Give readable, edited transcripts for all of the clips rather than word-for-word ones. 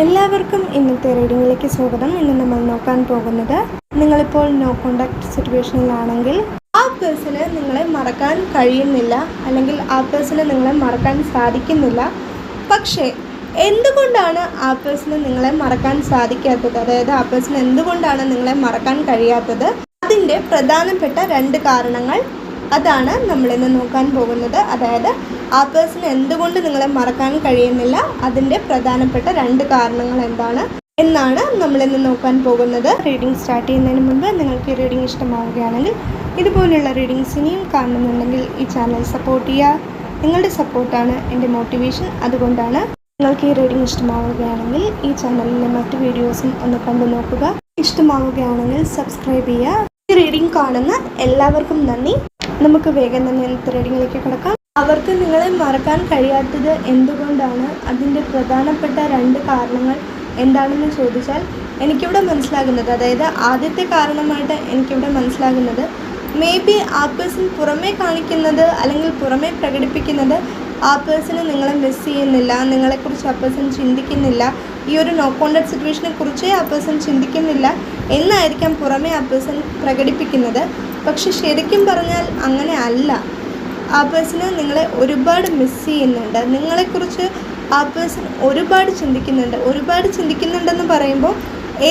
എല്ലാവർക്കും ഇന്നത്തെ റീഡിങ്ങിലേക്ക് സ്വാഗതം. ഇന്ന് നമ്മൾ നോക്കാൻ പോകുന്നത്, നിങ്ങളിപ്പോൾ നോ കോണ്ടാക്ട് സിറ്റുവേഷനിലാണെങ്കിൽ ആ പേഴ്സണ് നിങ്ങളെ മറക്കാൻ കഴിയുന്നില്ല, അല്ലെങ്കിൽ ആ പേഴ്സണ് നിങ്ങളെ മറക്കാൻ സാധിക്കുന്നില്ല. പക്ഷേ എന്തുകൊണ്ടാണ് ആ പേഴ്സണ് നിങ്ങളെ മറക്കാൻ സാധിക്കാത്തത്, അതായത് ആ പേഴ്സൺ എന്തുകൊണ്ടാണ് നിങ്ങളെ മറക്കാൻ കഴിയാത്തത്, അതിൻ്റെ പ്രധാനപ്പെട്ട 2 കാരണങ്ങൾ അതാണ് നമ്മളിന്ന് നോക്കാൻ പോകുന്നത്. അതായത് ആ പേഴ്സൺ എന്തുകൊണ്ട് നിങ്ങളെ മറക്കാൻ കഴിയുന്നില്ല, അതിൻ്റെ പ്രധാനപ്പെട്ട 2 കാരണങ്ങൾ എന്താണ് എന്നാണ് നമ്മളിന്ന് നോക്കാൻ പോകുന്നത്. റീഡിംഗ് സ്റ്റാർട്ട് ചെയ്യുന്നതിന് മുൻപ് നിങ്ങൾക്ക് ഈ റീഡിംഗ് ഇഷ്ടമാവുകയാണെങ്കിൽ, ഇതുപോലുള്ള റീഡിങ്സ് ഇനിയും കാണുന്നുണ്ടെങ്കിൽ ഈ ചാനൽ സപ്പോർട്ട് ചെയ്യുക. നിങ്ങളുടെ സപ്പോർട്ടാണ് എൻ്റെ മോട്ടിവേഷൻ. അതുകൊണ്ടാണ് നിങ്ങൾക്ക് ഈ റീഡിംഗ് ഇഷ്ടമാവുകയാണെങ്കിൽ ഈ ചാനലിലെ മറ്റ് വീഡിയോസും ഒന്ന് കണ്ടു നോക്കുക. ഇഷ്ടമാവുകയാണെങ്കിൽ സബ്സ്ക്രൈബ് ചെയ്യുക. ഈ റീഡിംഗ് കാണുന്ന എല്ലാവർക്കും നന്ദി. നമുക്ക് വേഗം തന്നെ ഇന്നത്തെ റീഡിങ്ങിലേക്ക് കിടക്കാം. അവർക്ക് നിങ്ങളെ മറക്കാൻ കഴിയാത്തത് എന്തുകൊണ്ടാണ്, അതിൻ്റെ പ്രധാനപ്പെട്ട 2 കാരണങ്ങൾ എന്താണെന്ന് ചോദിച്ചാൽ എനിക്കിവിടെ മനസ്സിലാകുന്നത്, അതായത് ആദ്യത്തെ കാരണമായിട്ട് എനിക്കിവിടെ മനസ്സിലാകുന്നത്, മേ ബി ആ പേഴ്സൺ പുറമേ കാണിക്കുന്നത് അല്ലെങ്കിൽ പുറമേ പ്രകടിപ്പിക്കുന്നത് ആ പേഴ്സണ് നിങ്ങളെ മിസ് ചെയ്യുന്നില്ല, നിങ്ങളെക്കുറിച്ച് ആ പേഴ്സൺ ചിന്തിക്കുന്നില്ല, ഈ ഒരു നോ കോണ്ടാക്ട് സിറ്റുവേഷനെ കുറിച്ചേ ആ പേഴ്സൺ ചിന്തിക്കുന്നില്ല എന്നായിരിക്കാം പുറമേ ആ പേഴ്സൺ പ്രകടിപ്പിക്കുന്നത്. പക്ഷെ ശരിക്കും പറഞ്ഞാൽ അങ്ങനെ അല്ല. ആ പേഴ്സണ് നിങ്ങളെ ഒരുപാട് മിസ് ചെയ്യുന്നുണ്ട്, നിങ്ങളെക്കുറിച്ച് ആ പേഴ്സൺ ഒരുപാട് ചിന്തിക്കുന്നുണ്ടെന്ന് പറയുമ്പോൾ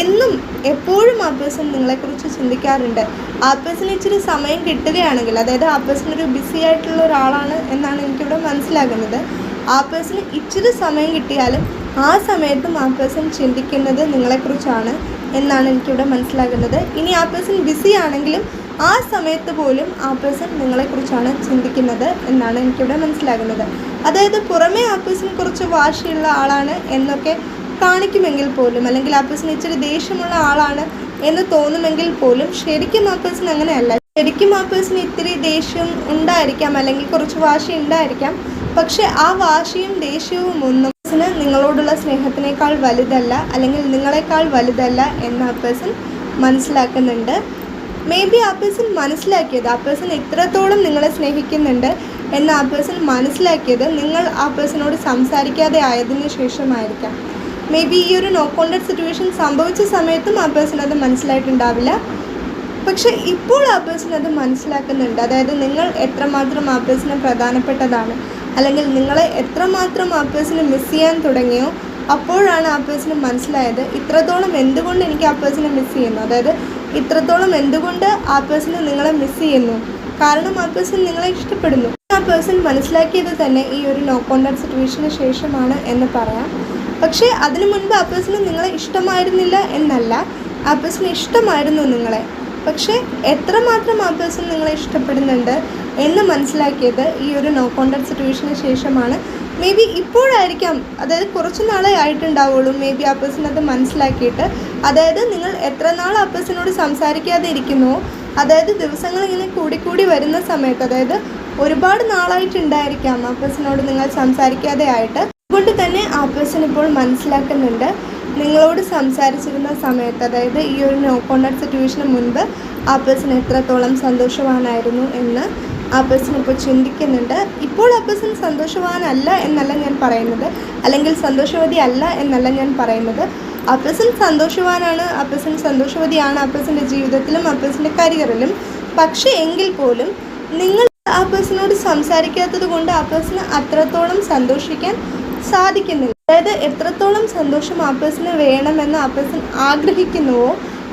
എന്നും എപ്പോഴും ആ പേഴ്സൺ നിങ്ങളെക്കുറിച്ച് ചിന്തിക്കാറുണ്ട്. ആ പേഴ്സൺ ഇച്ചിരി സമയം കിട്ടുകയാണെങ്കിൽ, അതായത് ആ പേഴ്സൺ ഒരു ബിസി ആയിട്ടുള്ള ഒരാളാണ് എന്നാണ് എനിക്കിവിടെ മനസ്സിലാകുന്നത്. ആ പേഴ്സണ് ഇച്ചിരി സമയം കിട്ടിയാലും ആ സമയത്തും ആ പേഴ്സൺ ചിന്തിക്കുന്നത് നിങ്ങളെക്കുറിച്ചാണ് എന്നാണ് എനിക്കിവിടെ മനസ്സിലാകുന്നത്. ഇനി ആ പേഴ്സൺ ബിസി ആണെങ്കിലും ആ സമയത്ത് പോലും ആ പേഴ്സൺ നിങ്ങളെക്കുറിച്ചാണ് ചിന്തിക്കുന്നത് എന്നാണ് എനിക്കിവിടെ മനസ്സിലാകുന്നത്. അതായത് പുറമേ ആ പേഴ്സൺ കുറച്ച് വാശിയുള്ള ആളാണ് എന്നൊക്കെ കാണിക്കുമെങ്കിൽ പോലും, അല്ലെങ്കിൽ ആ പേഴ്സൺ ഇച്ചിരി ദേഷ്യമുള്ള ആളാണ് എന്ന് തോന്നുമെങ്കിൽ പോലും, ശരിക്കും ആ പേഴ്സൺ അങ്ങനെയല്ല. ശരിക്കും ആ പേഴ്സൺ ഇത്തിരി ദേഷ്യം ഉണ്ടായിരിക്കാം, അല്ലെങ്കിൽ കുറച്ച് വാശി ഉണ്ടായിരിക്കാം. പക്ഷെ ആ വാശിയും ദേഷ്യവും ഒന്നും പേഴ്സണ് നിങ്ങളോടുള്ള സ്നേഹത്തിനേക്കാൾ വലുതല്ല, അല്ലെങ്കിൽ നിങ്ങളെക്കാൾ വലുതല്ല എന്ന് ആ പേഴ്സൺ മനസ്സിലാക്കുന്നുണ്ട്. മേ ബി ആ പേഴ്സൺ മനസ്സിലാക്കിയത്, ആ പേഴ്സൺ ഇത്രത്തോളം നിങ്ങളെ സ്നേഹിക്കുന്നുണ്ട് എന്ന് ആ പേഴ്സൺ മനസ്സിലാക്കിയത് നിങ്ങൾ ആ പേഴ്സണോട് സംസാരിക്കാതെ ആയതിനു ശേഷമായിരിക്കാം. മേ ബി ഈ ഒരു നോ കോണ്ടാക്ട് സിറ്റുവേഷൻ സംഭവിച്ച സമയത്തും ആ പേഴ്സൺ അത് മനസ്സിലായിട്ടുണ്ടാവില്ല. പക്ഷേ ഇപ്പോൾ ആ പേഴ്സൺ അത് മനസ്സിലാക്കുന്നുണ്ട്. അതായത് നിങ്ങൾ എത്രമാത്രം ആ പേഴ്സണ് പ്രധാനപ്പെട്ടതാണ്, അല്ലെങ്കിൽ നിങ്ങളെ എത്രമാത്രം ആ പേഴ്സണ് മിസ് ചെയ്യാൻ തുടങ്ങിയോ അപ്പോഴാണ് ആ പേഴ്സണ് മനസ്സിലായത്, ഇത്രത്തോളം എന്തുകൊണ്ട് എനിക്ക് ആ പേഴ്സണെ മിസ് ചെയ്യുന്നു, അതായത് ഇത്രത്തോളം എന്തുകൊണ്ട് ആ പേഴ്സണ് നിങ്ങളെ മിസ് ചെയ്യുന്നു, കാരണം ആ പേഴ്സൺ നിങ്ങളെ ഇഷ്ടപ്പെടുന്നു. ആ പേഴ്സൺ മനസ്സിലാക്കിയത് തന്നെ ഈ ഒരു നോ കോണ്ടാക്ട് സിറ്റുവേഷന് ശേഷമാണ് എന്ന് പറയാം. പക്ഷേ അതിനു മുൻപ് ആ പേഴ്സണ് നിങ്ങളെ ഇഷ്ടമായിരുന്നില്ല എന്നല്ല, ആ പേഴ്സണ് ഇഷ്ടമായിരുന്നു നിങ്ങളെ. പക്ഷേ എത്രമാത്രം ആ പേഴ്സൺ നിങ്ങളെ ഇഷ്ടപ്പെടുന്നുണ്ട് എന്ന് മനസ്സിലാക്കിയത് ഈ ഒരു നോ കോണ്ടാക്ട് സിറ്റുവേഷന് ശേഷമാണ്. മേ ബി ഇപ്പോഴായിരിക്കാം, അതായത് കുറച്ച് നാളെ ആയിട്ടുണ്ടാവുള്ളൂ മേ ബി ആ പേഴ്സൺ അത് മനസ്സിലാക്കിയിട്ട്. അതായത് നിങ്ങൾ എത്ര നാൾ ആ പേഴ്സണോട് സംസാരിക്കാതെ ഇരിക്കുന്നുവോ, അതായത് ദിവസങ്ങൾ ഇങ്ങനെ കൂടിക്കൂടി വരുന്ന സമയത്ത്, അതായത് ഒരുപാട് നാളായിട്ടുണ്ടായിരിക്കാം ആ പേഴ്സണോട് നിങ്ങൾ സംസാരിക്കാതെ ആയിട്ട്. അതുകൊണ്ട് തന്നെ ആ പേഴ്സൺ ഇപ്പോൾ മനസ്സിലാക്കുന്നുണ്ട് നിങ്ങളോട് സംസാരിച്ചിരുന്ന സമയത്ത്, അതായത് ഈ ഒരു നോ കോണ്ടാക്ട് സിറ്റുവേഷന് മുൻപ് ആ പേഴ്സൺ എത്രത്തോളം സന്തോഷവാനായിരുന്നു എന്ന് ആ പേഴ്സൺ ഇപ്പോൾ ചിന്തിക്കുന്നുണ്ട്. ഇപ്പോൾ ആ പേഴ്സൺ സന്തോഷവാനല്ല എന്നല്ല ഞാൻ പറയുന്നത്, അല്ലെങ്കിൽ സന്തോഷവതി അല്ല എന്നല്ല ഞാൻ പറയുന്നത്. ആ പേഴ്സൺ സന്തോഷവാനാണ്, ആ പേഴ്സൺ സന്തോഷവതിയാണ്, ആ പേഴ്സൻ്റെ ജീവിതത്തിലും ആ പേഴ്സൻ്റെ കരിയറിലും. പക്ഷേ എങ്കിൽ പോലും നിങ്ങൾ ആ പേഴ്സണോട് സംസാരിക്കാത്തത് കൊണ്ട് ആ പേഴ്സണ് അത്രത്തോളം സന്തോഷിക്കാൻ സാധിക്കുന്നില്ല. അതായത് എത്രത്തോളം സന്തോഷം ആ പേഴ്സണ് വേണമെന്ന് ആ പേഴ്സൺ ആഗ്രഹിക്കുന്നുവോ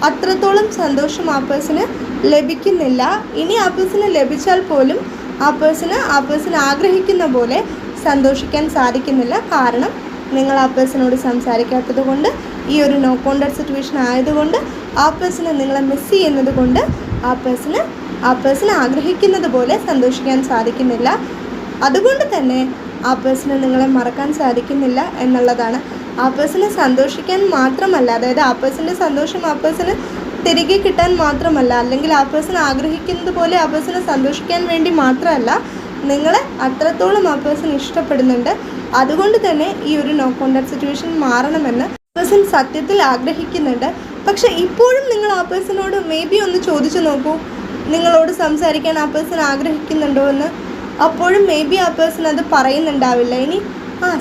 അത്രത്തോളം സന്തോഷം ആ പേഴ്സണ് ലഭിക്കുന്നില്ല. ഇനി ആ പേഴ്സണ് ലഭിച്ചാൽ പോലും ആ പേഴ്സൺ ആഗ്രഹിക്കുന്ന പോലെ സന്തോഷിക്കാൻ സാധിക്കുന്നില്ല. കാരണം നിങ്ങൾ ആ പേഴ്സണോട് സംസാരിക്കാത്തത് കൊണ്ട്, ഈ ഒരു നോ കോണ്ടാക്ട് സിറ്റുവേഷൻ ആയതുകൊണ്ട്, ആ പേഴ്സണ് നിങ്ങളെ മിസ് ചെയ്യുന്നത് കൊണ്ട് ആ പേഴ്സൺ ആഗ്രഹിക്കുന്നത് പോലെ സന്തോഷിക്കാൻ സാധിക്കുന്നില്ല. അതുകൊണ്ട് തന്നെ ആ പേഴ്സണ് നിങ്ങളെ മറക്കാൻ സാധിക്കുന്നില്ല എന്നുള്ളതാണ്. ആ പേഴ്സണ് സന്തോഷിക്കാൻ മാത്രമല്ല, അതായത് ആ പേഴ്സൻ്റെ സന്തോഷം ആ പേഴ്സണ് തിരികെ കിട്ടാൻ മാത്രമല്ല, അല്ലെങ്കിൽ ആ പേഴ്സൺ ആഗ്രഹിക്കുന്നത് പോലെ ആ പേഴ്സണ് സന്തോഷിക്കാൻ വേണ്ടി മാത്രമല്ല, നിങ്ങളെ അത്രത്തോളം ആ പേഴ്സൺ ഇഷ്ടപ്പെടുന്നുണ്ട്. അതുകൊണ്ട് തന്നെ ഈ ഒരു നോ കോണ്ടാക്ട് സിറ്റുവേഷൻ മാറണമെന്ന് പേഴ്സൺ സത്യത്തിൽ ആഗ്രഹിക്കുന്നുണ്ട്. പക്ഷേ ഇപ്പോഴും നിങ്ങൾ ആ പേഴ്സണോട് മേ ബി ഒന്ന് ചോദിച്ചു നോക്കൂ, നിങ്ങളോട് സംസാരിക്കാൻ ആ പേഴ്സൺ ആഗ്രഹിക്കുന്നുണ്ടോ എന്ന്. അപ്പോഴും മേ ബി ആ പേഴ്സൺ അത് പറയുന്നുണ്ടാവില്ല. ഇനി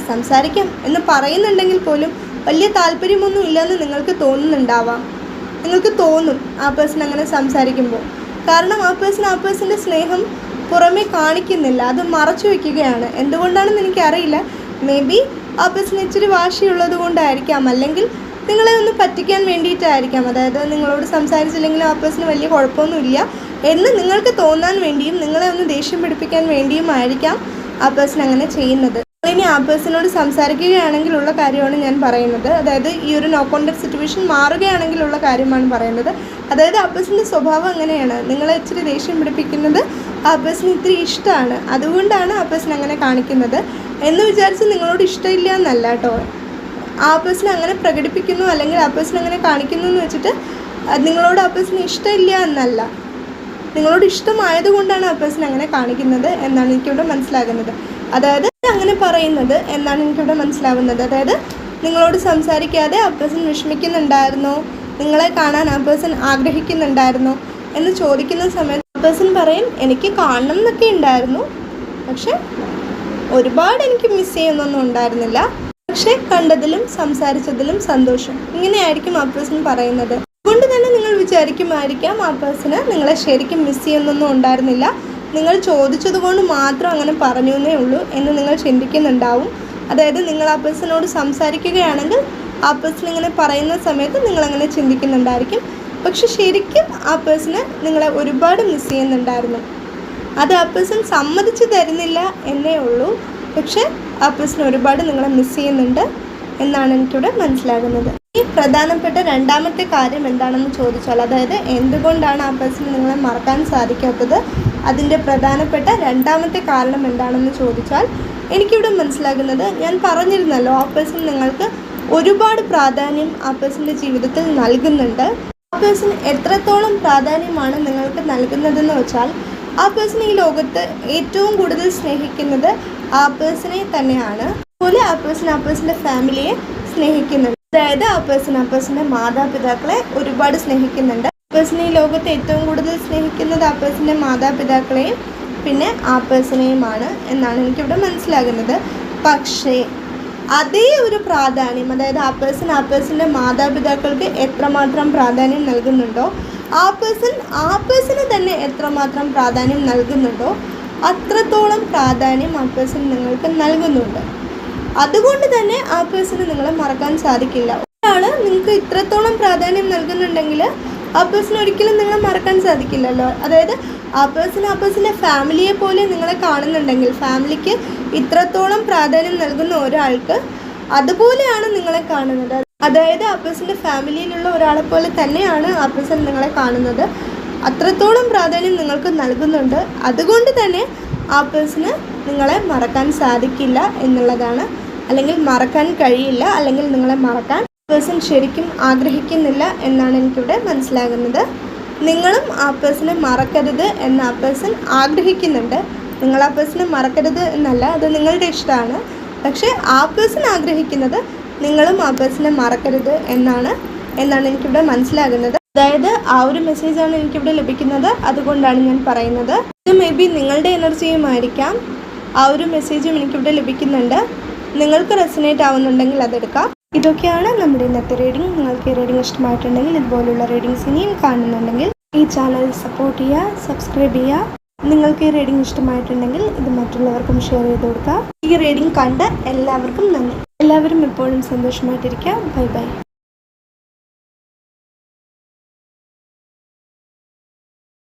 സംസാരിക്കാം എന്ന് പറയുന്നുണ്ടെങ്കിൽ പോലും വലിയ താല്പര്യമൊന്നും ഇല്ലെന്ന് നിങ്ങൾക്ക് തോന്നുന്നുണ്ടാവാം. നിങ്ങൾക്ക് തോന്നും ആ പേഴ്സൺ അങ്ങനെ സംസാരിക്കുമ്പോൾ. കാരണം ആ പേഴ്സൻ്റെ സ്നേഹം പുറമേ കാണിക്കുന്നില്ല, അത് മറച്ചു വയ്ക്കുകയാണ്. എന്തുകൊണ്ടാണെന്ന് എനിക്കറിയില്ല. മേ ബി ആ പേഴ്സൺ ഇച്ചിരി വാശിയുള്ളത് കൊണ്ടായിരിക്കാം, അല്ലെങ്കിൽ നിങ്ങളെ ഒന്ന് പറ്റിക്കാൻ വേണ്ടിയിട്ടായിരിക്കാം. അതായത് നിങ്ങളോട് സംസാരിച്ചില്ലെങ്കിലും ആ പേഴ്സണ് വലിയ കുഴപ്പമൊന്നുമില്ല എന്ന് നിങ്ങൾക്ക് തോന്നാൻ വേണ്ടിയും നിങ്ങളെ ഒന്ന് ദേഷ്യം പിടിപ്പിക്കാൻ വേണ്ടിയും ആയിരിക്കാം ആ പേഴ്സൺ അങ്ങനെ ചെയ്യുന്നത്. ഇനി ആ പേഴ്സണോട് സംസാരിക്കുകയാണെങ്കിലുള്ള കാര്യമാണ് ഞാൻ പറയുന്നത്. അതായത് ഈ ഒരു നോ കോൺടാക്ട് സിറ്റുവേഷൻ മാറുകയാണെങ്കിലുള്ള കാര്യമാണ് പറയുന്നത്. അതായത് ആ പേഴ്സൻ്റെ സ്വഭാവം അങ്ങനെയാണ്. നിങ്ങളെ ഇച്ചിരി ദേഷ്യം പിടിപ്പിക്കുന്നത് ആ പേഴ്സൺ ഇത്തിരി ഇഷ്ടമാണ്, അതുകൊണ്ടാണ് ആ പേഴ്സൺ അങ്ങനെ കാണിക്കുന്നത് എന്ന് വിചാരിച്ച് നിങ്ങളോട് ഇഷ്ടമില്ല എന്നല്ല കേട്ടോ. ആ പേഴ്സൺ അങ്ങനെ പ്രകടിപ്പിക്കുന്നു അല്ലെങ്കിൽ ആ പേഴ്സൺ അങ്ങനെ കാണിക്കുന്നു എന്ന് വെച്ചിട്ട് നിങ്ങളോട് ആ പേഴ്സൺ ഇഷ്ടമില്ല എന്നല്ല, നിങ്ങളോട് ഇഷ്ടമായതുകൊണ്ടാണ് ആ പേഴ്സൺ അങ്ങനെ കാണിക്കുന്നത് എന്നാണ് എനിക്കിവിടെ മനസ്സിലാകുന്നത്. അതായത് അങ്ങനെ പറയുന്നത് എന്നാണ് എനിക്കിവിടെ മനസ്സിലാവുന്നത്. അതായത് നിങ്ങളോട് സംസാരിക്കാതെ ആ പേഴ്സൺ വിഷമിക്കുന്നുണ്ടായിരുന്നോ, നിങ്ങളെ കാണാൻ ആ പേഴ്സൺ ആഗ്രഹിക്കുന്നുണ്ടായിരുന്നോ എന്ന് ചോദിക്കുന്ന സമയത്ത് ആ പേഴ്സൺ പറയും എനിക്ക് കാണണം എന്നൊക്കെ ഉണ്ടായിരുന്നു, പക്ഷെ ഒരുപാട് എനിക്ക് മിസ് ചെയ്യുന്നൊന്നും ഉണ്ടായിരുന്നില്ല, പക്ഷേ കണ്ടതിലും സംസാരിച്ചതിലും സന്തോഷം. ഇങ്ങനെയായിരിക്കും ആ പേഴ്സൺ പറയുന്നത്. അതുകൊണ്ട് തന്നെ നിങ്ങൾ വിചാരിക്കുമായിരിക്കാം ആ പേഴ്സണ് നിങ്ങളെ ശരിക്കും മിസ് ചെയ്യുന്നൊന്നും ഉണ്ടായിരുന്നില്ല, നിങ്ങൾ ചോദിച്ചത് കൊണ്ട് മാത്രം അങ്ങനെ പറഞ്ഞു എന്നേ ഉള്ളൂ എന്ന് നിങ്ങൾ ചിന്തിക്കുന്നുണ്ടാവും. അതായത് നിങ്ങൾ ആ പേഴ്സണോട് സംസാരിക്കുകയാണെങ്കിൽ ആ പേഴ്സൺ ഇങ്ങനെ പറയുന്ന സമയത്ത് നിങ്ങളങ്ങനെ ചിന്തിക്കുന്നുണ്ടായിരിക്കും. പക്ഷെ ശരിക്കും ആ പേഴ്സണ് നിങ്ങളെ ഒരുപാട് മിസ് ചെയ്യുന്നുണ്ടായിരുന്നു. അത് ആ പേഴ്സൺ സമ്മതിച്ചു തരുന്നില്ല എന്നേ ഉള്ളൂ, പക്ഷെ ആ പേഴ്സൺ ഒരുപാട് നിങ്ങളെ മിസ് ചെയ്യുന്നുണ്ട് എന്നാണ് എനിക്കിവിടെ മനസ്സിലാകുന്നത്. ഈ പ്രധാനപ്പെട്ട രണ്ടാമത്തെ കാര്യം എന്താണെന്ന് ചോദിച്ചാൽ, അതായത് എന്തുകൊണ്ടാണ് ആ പേഴ്സൺ നിങ്ങളെ മറക്കാൻ സാധിക്കാത്തത്, അതിൻ്റെ പ്രധാനപ്പെട്ട രണ്ടാമത്തെ കാരണം എന്താണെന്ന് ചോദിച്ചാൽ എനിക്കിവിടെ മനസ്സിലാകുന്നത്, ഞാൻ പറഞ്ഞിരുന്നല്ലോ ആ പേഴ്സൺ നിങ്ങൾക്ക് ഒരുപാട് പ്രാധാന്യം ആ പേഴ്സൻ്റെ ജീവിതത്തിൽ നൽകുന്നുണ്ട്. ആ പേഴ്സൺ എത്രത്തോളം പ്രാധാന്യമാണ് നിങ്ങൾക്ക് നൽകുന്നതെന്ന് വെച്ചാൽ ആ പേഴ്സൺ ഈ ലോകത്ത് ഏറ്റവും കൂടുതൽ സ്നേഹിക്കുന്നത് ആ പേഴ്സണെ തന്നെയാണ്. അതുപോലെ ആ പേഴ്സൻ്റെ ഫാമിലിയെ സ്നേഹിക്കുന്നുണ്ട്. അതായത് ആ പേഴ്സൻ്റെ മാതാപിതാക്കളെ ഒരുപാട് സ്നേഹിക്കുന്നുണ്ട്. ആ പേഴ്സൺ ഈ ലോകത്ത് ഏറ്റവും കൂടുതൽ സ്നേഹിക്കുന്നത് ആ പേഴ്സൻ്റെ മാതാപിതാക്കളെയും പിന്നെ ആ പേഴ്സണെയുമാണ് എന്നാണ് എനിക്കിവിടെ മനസ്സിലാകുന്നത്. പക്ഷേ അതേ ഒരു പ്രാധാന്യം, അതായത് ആ പേഴ്സൻ്റെ മാതാപിതാക്കൾക്ക് എത്രമാത്രം പ്രാധാന്യം നൽകുന്നുണ്ടോ, ആ പേഴ്സണ് തന്നെ എത്രമാത്രം പ്രാധാന്യം നൽകുന്നുണ്ടോ അത്രത്തോളം പ്രാധാന്യം ആ പേഴ്സൺ നിങ്ങൾക്ക് നൽകുന്നുണ്ട്. അതുകൊണ്ട് തന്നെ ആ പേഴ്സണ് നിങ്ങളെ മറക്കാൻ സാധിക്കില്ല. ഒരാൾ നിങ്ങൾക്ക് ഇത്രത്തോളം പ്രാധാന്യം നൽകുന്നുണ്ടെങ്കിൽ ആ പേഴ്സൺ ഒരിക്കലും നിങ്ങളെ മറക്കാൻ സാധിക്കില്ലല്ലോ. അതായത് ആ പേഴ്സൻ്റെ ഫാമിലിയെ പോലെ നിങ്ങളെ കാണുന്നുണ്ടെങ്കിൽ, ഫാമിലിക്ക് ഇത്രത്തോളം പ്രാധാന്യം നൽകുന്ന ഒരാൾക്ക് അതുപോലെയാണ് നിങ്ങളെ കാണുന്നത്. അതായത് ആ പേഴ്സൻ്റെ ഫാമിലിയിലുള്ള ഒരാളെ പോലെ തന്നെയാണ് ആ പേഴ്സൺ നിങ്ങളെ കാണുന്നത്. അത്രത്തോളം പ്രാധാന്യം നിങ്ങൾക്ക് നൽകുന്നുണ്ട്. അതുകൊണ്ട് തന്നെ ആ പേഴ്സണ് നിങ്ങളെ മറക്കാൻ സാധിക്കില്ല എന്നുള്ളതാണ്, അല്ലെങ്കിൽ മറക്കാൻ കഴിയില്ല, അല്ലെങ്കിൽ നിങ്ങളെ മറക്കാൻ പേഴ്സൺ ശരിക്കും ആഗ്രഹിക്കുന്നില്ല എന്നാണ് എനിക്കിവിടെ മനസ്സിലാകുന്നത്. നിങ്ങളും ആ പേഴ്സണെ മറക്കരുത് എന്ന് ആ പേഴ്സൺ ആഗ്രഹിക്കുന്നുണ്ട്. നിങ്ങൾ ആ പേഴ്സണെ മറക്കരുത് എന്നല്ല, അത് നിങ്ങളുടെ ഇഷ്ടമാണ്. പക്ഷേ ആ പേഴ്സൺ ആഗ്രഹിക്കുന്നത് നിങ്ങളും ആ പേഴ്സണെ മറക്കരുത് എന്നാണ് എനിക്കിവിടെ മനസ്സിലാകുന്നത്. അതായത് ആ ഒരു മെസ്സേജാണ് എനിക്കിവിടെ ലഭിക്കുന്നത്, അതുകൊണ്ടാണ് ഞാൻ പറയുന്നത്. ഇത് മേ ബി നിങ്ങളുടെ എനർജിയുമായിരിക്കാം. ആ ഒരു മെസ്സേജും എനിക്കിവിടെ ലഭിക്കുന്നുണ്ട്. നിങ്ങൾക്ക് റെസനേറ്റ് ആവുന്നുണ്ടെങ്കിൽ അതെടുക്കാം. ഇതൊക്കെയാണ് നമ്മുടെ ഇന്നത്തെ റീഡിംഗ്. നിങ്ങൾക്ക് ഈ റീഡിംഗ് ഇഷ്ടമായിട്ടുണ്ടെങ്കിൽ, ഇതുപോലുള്ള റീഡിങ്സ് ഇനിയും കാണുന്നുണ്ടെങ്കിൽ ഈ ചാനൽ സപ്പോർട്ട് ചെയ്യുക, സബ്സ്ക്രൈബ് ചെയ്യുക. നിങ്ങൾക്ക് ഈ റീഡിംഗ് ഇഷ്ടമായിട്ടുണ്ടെങ്കിൽ ഇത് മറ്റുള്ളവർക്കും ഷെയർ ചെയ്ത് കൊടുക്കുക. ഈ റീഡിംഗ് കണ്ട എല്ലാവർക്കും നന്ദി. എല്ലാവരും എപ്പോഴും സന്തോഷമായിട്ടിരിക്കുക. Bye bye.